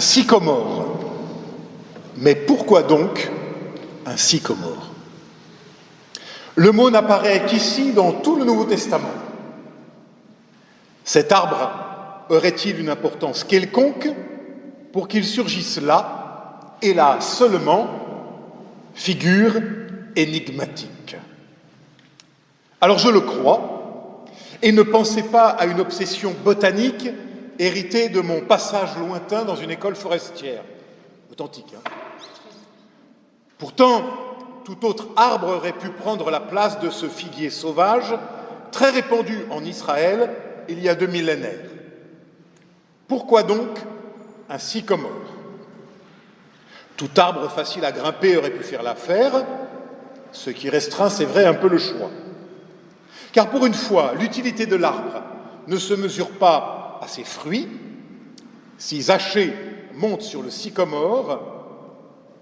sycomore. Mais pourquoi donc un sycomore? Le mot n'apparaît qu'ici dans tout le Nouveau Testament. Cet arbre aurait-il une importance quelconque pour qu'il surgisse là, et là seulement, figure énigmatique? Alors je le crois, et ne pensez pas à une obsession botanique héritée de mon passage lointain dans une école forestière. Authentique, hein? Pourtant, tout autre arbre aurait pu prendre la place de ce figuier sauvage, très répandu en Israël il y a 2 millénaires. Pourquoi donc un sycomore? Tout arbre facile à grimper aurait pu faire l'affaire, ce qui restreint, c'est vrai, un peu le choix. Car pour une fois, l'utilité de l'arbre ne se mesure pas à ses fruits. Si Zachée monte sur le sycomore,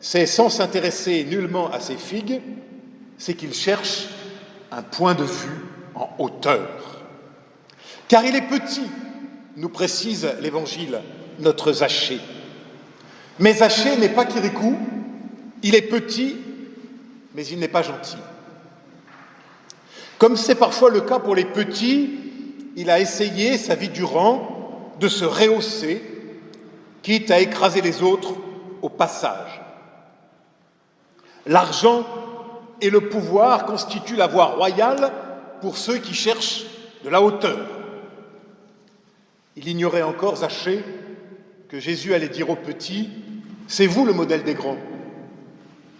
c'est sans s'intéresser nullement à ses figues, c'est qu'il cherche un point de vue en hauteur. Car il est petit, nous précise l'Évangile, notre Zachée. Mais Zachée n'est pas Kirikou, il est petit, mais il n'est pas gentil. Comme c'est parfois le cas pour les petits, il a essayé, sa vie durant, de se rehausser, quitte à écraser les autres au passage. L'argent et le pouvoir constituent la voie royale pour ceux qui cherchent de la hauteur. Il ignorait encore, Zachée, que Jésus allait dire aux petits « C'est vous le modèle des grands »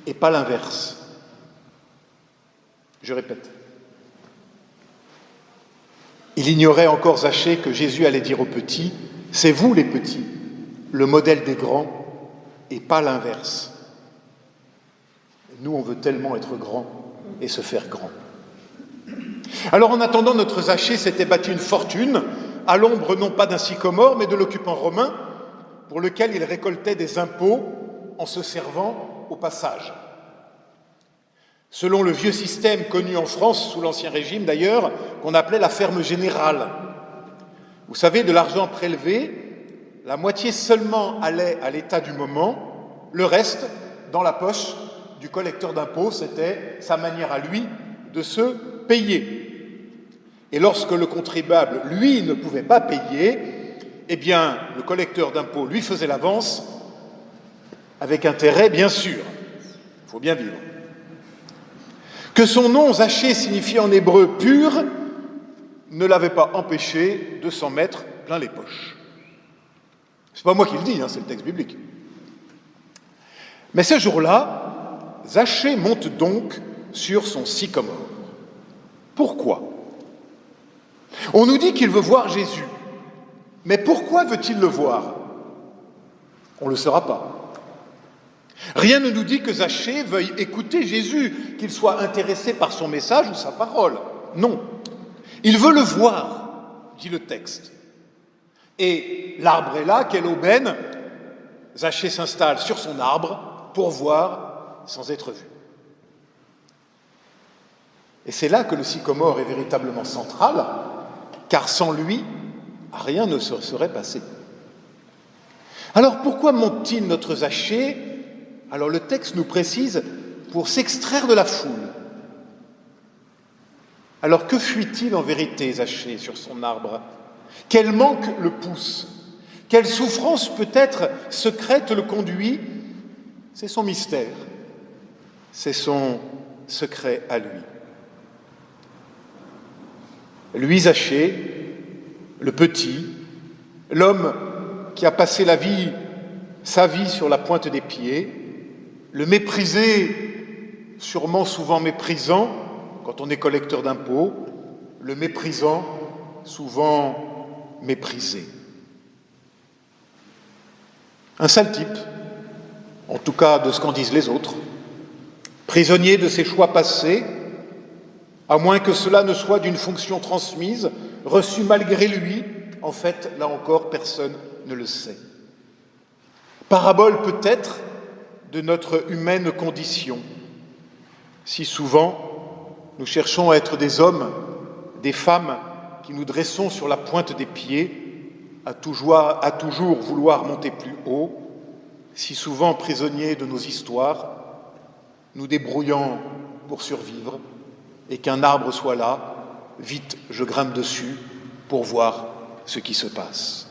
et pas l'inverse. Je répète. Il ignorait encore, Zachée, que Jésus allait dire aux petits « C'est vous les petits, le modèle des grands et pas l'inverse ». Nous, on veut tellement être grand et se faire grand. Alors, en attendant, notre Zachée s'était bâti une fortune à l'ombre non pas d'un sycomore, mais de l'occupant romain, pour lequel il récoltait des impôts en se servant au passage. Selon le vieux système connu en France, sous l'Ancien Régime d'ailleurs, qu'on appelait la ferme générale. Vous savez, de l'argent prélevé, la moitié seulement allait à l'État du moment, le reste dans la poche du collecteur d'impôts, c'était sa manière à lui de se payer. Et lorsque le contribuable, lui, ne pouvait pas payer, eh bien, le collecteur d'impôts lui faisait l'avance, avec intérêt, bien sûr. Il faut bien vivre. Que son nom, Zachée, signifiait en hébreu « pur », ne l'avait pas empêché de s'en mettre plein les poches. C'est pas moi qui le dis, hein, c'est le texte biblique. Mais ce jour-là, Zachée monte donc sur son sycomore. Pourquoi? On nous dit qu'il veut voir Jésus. Mais pourquoi veut-il le voir? On ne le saura pas. Rien ne nous dit que Zachée veuille écouter Jésus, qu'il soit intéressé par son message ou sa parole. Non. Il veut le voir, dit le texte. Et l'arbre est là, quelle aubaine. Zachée s'installe sur son arbre pour voir sans être vu. Et c'est là que le sycomore est véritablement central, car sans lui, rien ne se serait passé. Alors pourquoi monte-t-il notre Zachée? Alors le texte nous précise, pour s'extraire de la foule. Alors que fuit-il en vérité, Zachée, sur son arbre? Quel manque le pousse? Quelle souffrance peut-être secrète le conduit? C'est son mystère, c'est son secret à lui. Lui, Zachée, le petit, l'homme qui a passé sa vie sur la pointe des pieds, le méprisé, sûrement souvent méprisant, quand on est collecteur d'impôts, le méprisant, souvent méprisé. Un sale type, en tout cas de ce qu'en disent les autres, prisonnier de ses choix passés, à moins que cela ne soit d'une fonction transmise, reçue malgré lui, en fait, là encore, personne ne le sait. Parabole peut-être de notre humaine condition. Si souvent, nous cherchons à être des hommes, des femmes qui nous dressons sur la pointe des pieds, à toujours vouloir monter plus haut, si souvent prisonniers de nos histoires, nous débrouillant pour survivre, et qu'un arbre soit là, vite je grimpe dessus pour voir ce qui se passe.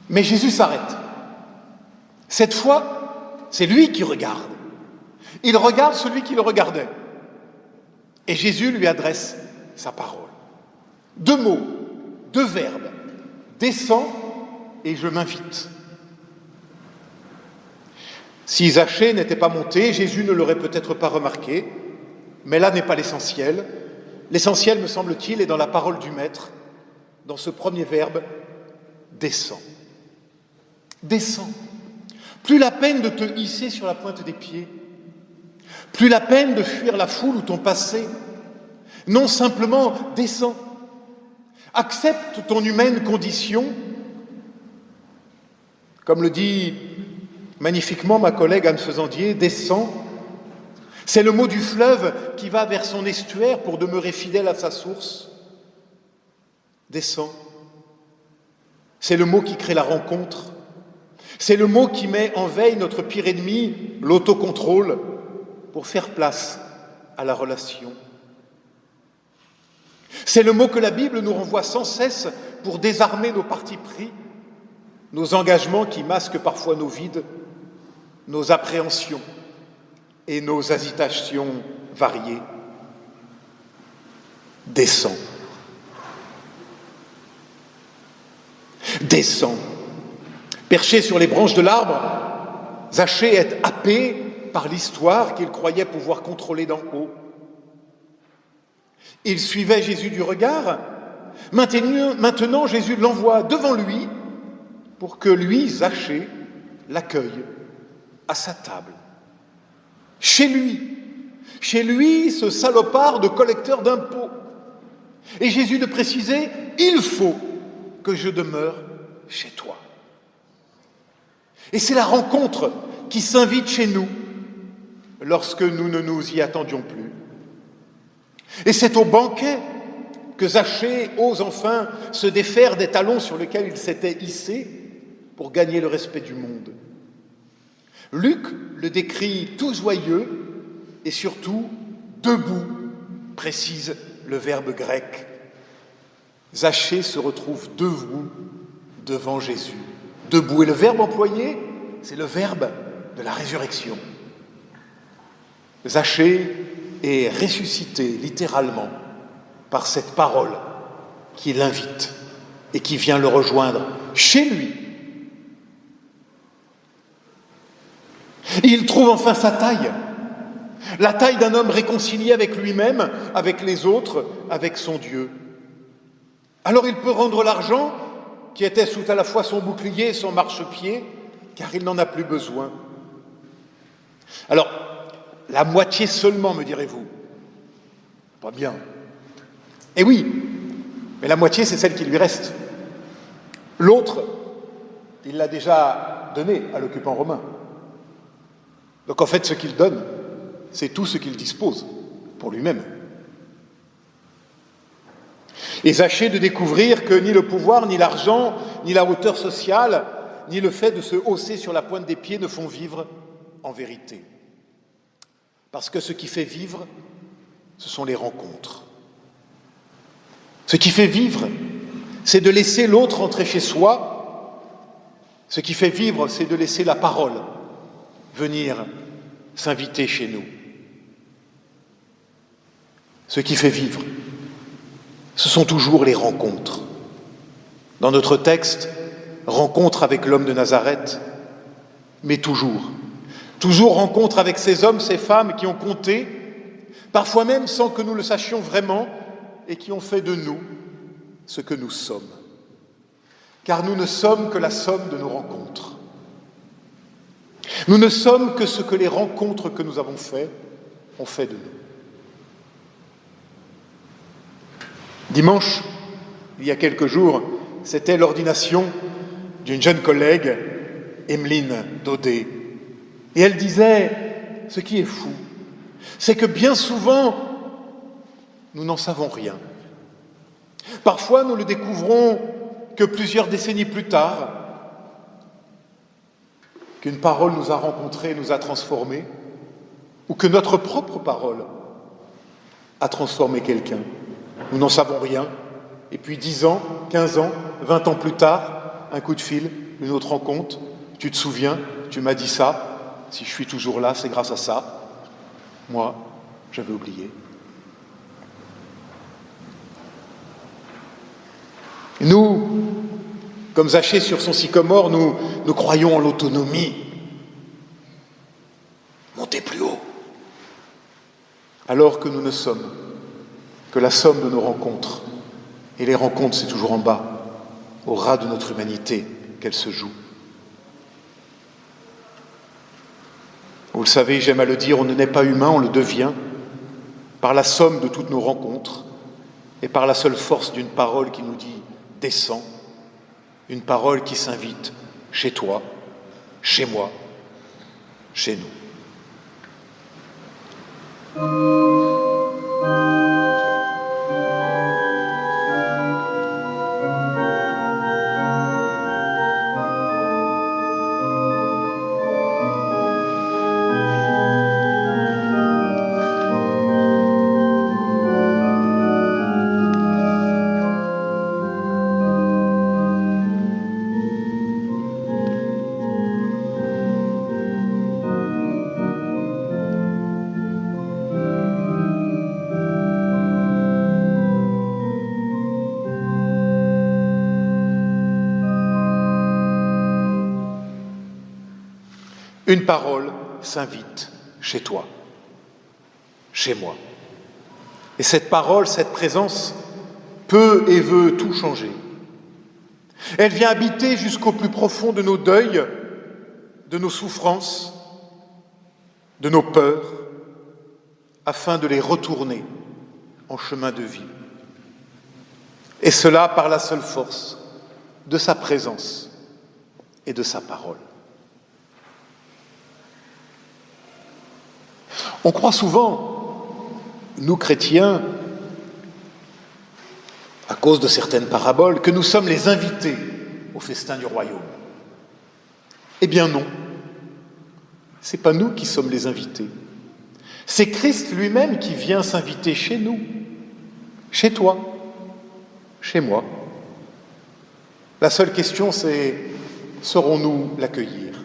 Mais Jésus s'arrête. Cette fois, c'est lui qui regarde. Il regarde celui qui le regardait. Et Jésus lui adresse sa parole. 2 mots, 2 verbes. Descends et je m'invite. Si Zachée n'était pas monté, Jésus ne l'aurait peut-être pas remarqué, mais là n'est pas l'essentiel. L'essentiel, me semble-t-il, est dans la parole du Maître, dans ce premier verbe, descends. Descends. Plus la peine de te hisser sur la pointe des pieds, plus la peine de fuir la foule ou ton passé. Non, simplement, descends. Accepte ton humaine condition. Comme le dit magnifiquement ma collègue Anne Faisandier, descends. C'est le mot du fleuve qui va vers son estuaire pour demeurer fidèle à sa source. Descends. C'est le mot qui crée la rencontre. C'est le mot qui met en veille notre pire ennemi, l'autocontrôle, pour faire place à la relation. C'est le mot que la Bible nous renvoie sans cesse pour désarmer nos partis pris, nos engagements qui masquent parfois nos vides, nos appréhensions et nos hésitations variées. Descends. Descends. Perché sur les branches de l'arbre, Zachée est happé par l'histoire qu'il croyait pouvoir contrôler d'en haut. Il suivait Jésus du regard. Maintenant, Jésus l'envoie devant lui pour que lui, Zachée, l'accueille à sa table. Chez lui, ce salopard de collecteur d'impôts. Et Jésus de préciser, il faut que je demeure chez toi. Et c'est la rencontre qui s'invite chez nous lorsque nous ne nous y attendions plus. Et c'est au banquet que Zachée ose enfin se défaire des talons sur lesquels il s'était hissé pour gagner le respect du monde. Luc le décrit tout joyeux et surtout debout, précise le verbe grec. Zachée se retrouve debout devant Jésus. Debout. Et le verbe employé, c'est le verbe de la résurrection. Zachée est ressuscité littéralement par cette parole qui l'invite et qui vient le rejoindre chez lui. Il trouve enfin sa taille, la taille d'un homme réconcilié avec lui-même, avec les autres, avec son Dieu. Alors il peut rendre l'argent qui était sous à la fois son bouclier et son marchepied, car il n'en a plus besoin. Alors, la moitié seulement, me direz-vous. Pas bien. Eh oui, mais la moitié, c'est celle qui lui reste. L'autre, il l'a déjà donné à l'occupant romain. Donc en fait, ce qu'il donne, c'est tout ce qu'il dispose pour lui-même. Et Zachée de découvrir que ni le pouvoir, ni l'argent, ni la hauteur sociale, ni le fait de se hausser sur la pointe des pieds ne font vivre en vérité. Parce que ce qui fait vivre, ce sont les rencontres. Ce qui fait vivre, c'est de laisser l'autre entrer chez soi. Ce qui fait vivre, c'est de laisser la parole venir s'inviter chez nous. Ce qui fait vivre, ce sont toujours les rencontres. Dans notre texte, rencontre avec l'homme de Nazareth, mais toujours rencontre avec ces hommes, ces femmes qui ont compté, parfois même sans que nous le sachions vraiment, et qui ont fait de nous ce que nous sommes. Car nous ne sommes que la somme de nos rencontres. Nous ne sommes que ce que les rencontres que nous avons faites ont fait de nous. Dimanche, il y a quelques jours, c'était l'ordination d'une jeune collègue, Emeline Daudet. Et elle disait, ce qui est fou, c'est que bien souvent, nous n'en savons rien. Parfois, nous le découvrons que plusieurs décennies plus tard, qu'une parole nous a rencontrés, nous a transformés, ou que notre propre parole a transformé quelqu'un. Nous n'en savons rien. Et puis 10 ans, 15 ans, 20 ans plus tard, un coup de fil, une autre rencontre. Tu te souviens, tu m'as dit ça. Si je suis toujours là, c'est grâce à ça. Moi, j'avais oublié. Nous, comme Zachée sur son sycomore, nous croyons en l'autonomie. Montez plus haut. Alors que nous ne sommes que la somme de nos rencontres. Et les rencontres, c'est toujours en bas, au ras de notre humanité, qu'elles se jouent. Vous le savez, j'aime à le dire, on ne naît pas humain, on le devient par la somme de toutes nos rencontres et par la seule force d'une parole qui nous dit « descends », une parole qui s'invite chez toi, chez moi, chez nous. Une parole s'invite chez toi, chez moi. Et cette parole, cette présence, peut et veut tout changer. Elle vient habiter jusqu'au plus profond de nos deuils, de nos souffrances, de nos peurs, afin de les retourner en chemin de vie. Et cela par la seule force de sa présence et de sa parole. On croit souvent, nous chrétiens, à cause de certaines paraboles, que nous sommes les invités au festin du royaume. Eh bien non, ce n'est pas nous qui sommes les invités. C'est Christ lui-même qui vient s'inviter chez nous, chez toi, chez moi. La seule question, c'est, saurons-nous l'accueillir ?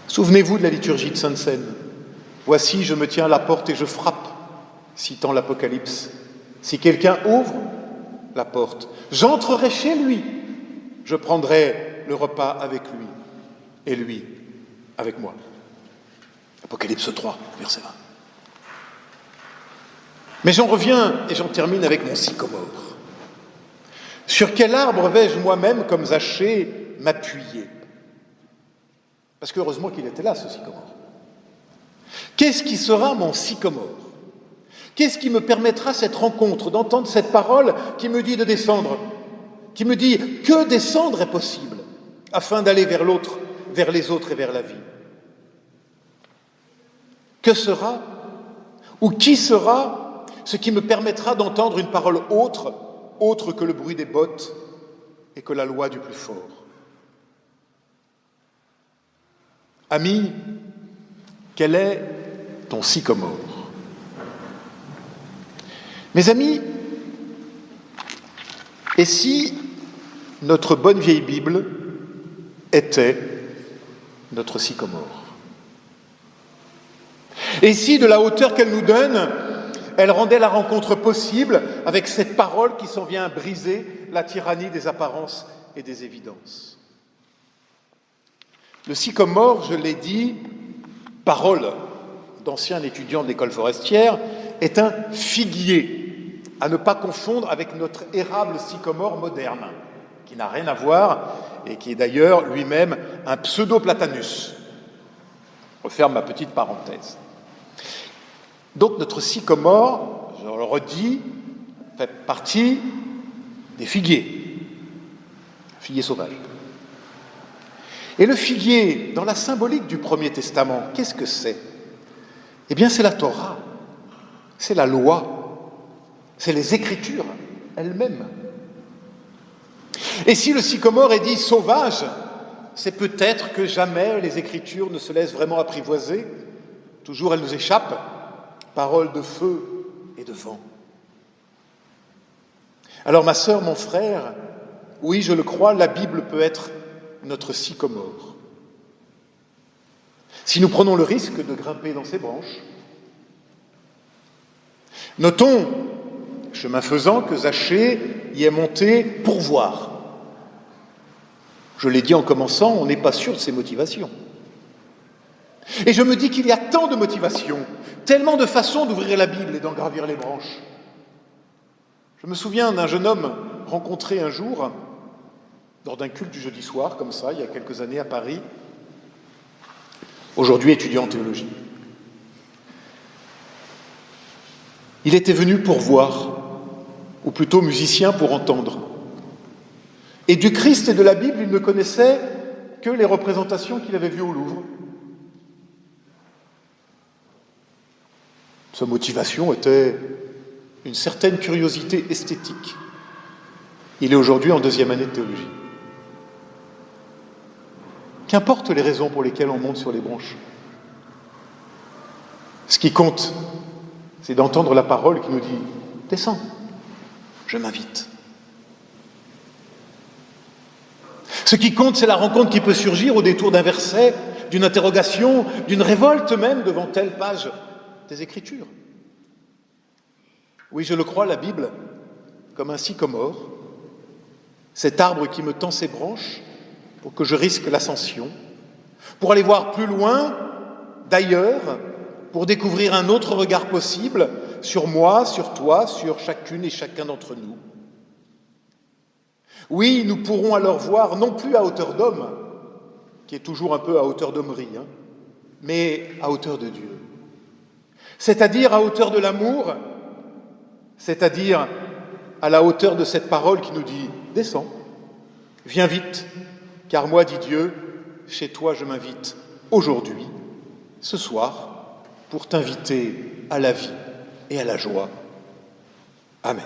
Souvenez-vous de la liturgie de Sainte-Seine. Voici, je me tiens à la porte et je frappe, citant l'Apocalypse. Si quelqu'un ouvre la porte, j'entrerai chez lui, je prendrai le repas avec lui, et lui avec moi. Apocalypse 3, verset 20. Mais j'en reviens et j'en termine avec mon sycomore. Sur quel arbre vais-je moi-même, comme Zachée, m'appuyer ? Parce qu'heureusement qu'il était là, ce sycomore. Qu'est-ce qui sera mon sycomore ? Qu'est-ce qui me permettra cette rencontre, d'entendre cette parole qui me dit de descendre, qui me dit que descendre est possible, afin d'aller vers l'autre, vers les autres et vers la vie ? Que sera, ou qui sera, ce qui me permettra d'entendre une parole autre que le bruit des bottes et que la loi du plus fort ? Ami, quel est ton sycomore ? Mes amis, et si notre bonne vieille Bible était notre sycomore ? Et si, de la hauteur qu'elle nous donne, Elle rendait la rencontre possible avec cette parole qui s'en vient briser la tyrannie des apparences et des évidences. Le sycomore, je l'ai dit, parole d'ancien étudiant de l'école forestière, est un figuier, à ne pas confondre avec notre érable sycomore moderne, qui n'a rien à voir et qui est d'ailleurs lui-même un pseudo-platanus. Je referme ma petite parenthèse. Donc notre sycomore, je le redis, fait partie des figuiers sauvages. Et le figuier, dans la symbolique du Premier Testament, qu'est-ce que c'est ? Eh bien, c'est la Torah, c'est la loi, c'est les Écritures elles-mêmes. Et si le sycomore est dit sauvage, c'est peut-être que jamais les Écritures ne se laissent vraiment apprivoiser. Toujours elles nous échappent, paroles de feu et de vent. Alors ma sœur, mon frère, oui, je le crois, la Bible peut être notre sycomore. Si nous prenons le risque de grimper dans ses branches. Notons, chemin faisant, que Zachée y est monté pour voir. Je l'ai dit en commençant, on n'est pas sûr de ses motivations. Et je me dis qu'il y a tant de motivations, tellement de façons d'ouvrir la Bible et d'en gravir les branches. Je me souviens d'un jeune homme rencontré un jour, lors d'un culte du jeudi soir, comme ça, il y a quelques années à Paris, aujourd'hui étudiant en théologie. Il était venu pour voir, ou plutôt musicien pour entendre. Et du Christ et de la Bible, il ne connaissait que les représentations qu'il avait vues au Louvre. Sa motivation était une certaine curiosité esthétique. Il est aujourd'hui en 2e année de théologie. Qu'importe les raisons pour lesquelles on monte sur les branches. Ce qui compte, c'est d'entendre la parole qui nous dit « Descends, je m'invite ». Ce qui compte, c'est la rencontre qui peut surgir au détour d'un verset, d'une interrogation, d'une révolte même devant telle page des Écritures. Oui, je le crois, la Bible, comme un sycomore, cet arbre qui me tend ses branches pour que je risque l'ascension, pour aller voir plus loin, d'ailleurs, pour découvrir un autre regard possible sur moi, sur toi, sur chacune et chacun d'entre nous. Oui, nous pourrons alors voir, non plus à hauteur d'homme, qui est toujours un peu à hauteur d'hommerie, mais à hauteur de Dieu. C'est-à-dire à hauteur de l'amour, c'est-à-dire à la hauteur de cette parole qui nous dit « Descends, viens vite, car moi, dit Dieu, chez toi je m'invite aujourd'hui, ce soir, pour t'inviter à la vie et à la joie. » Amen.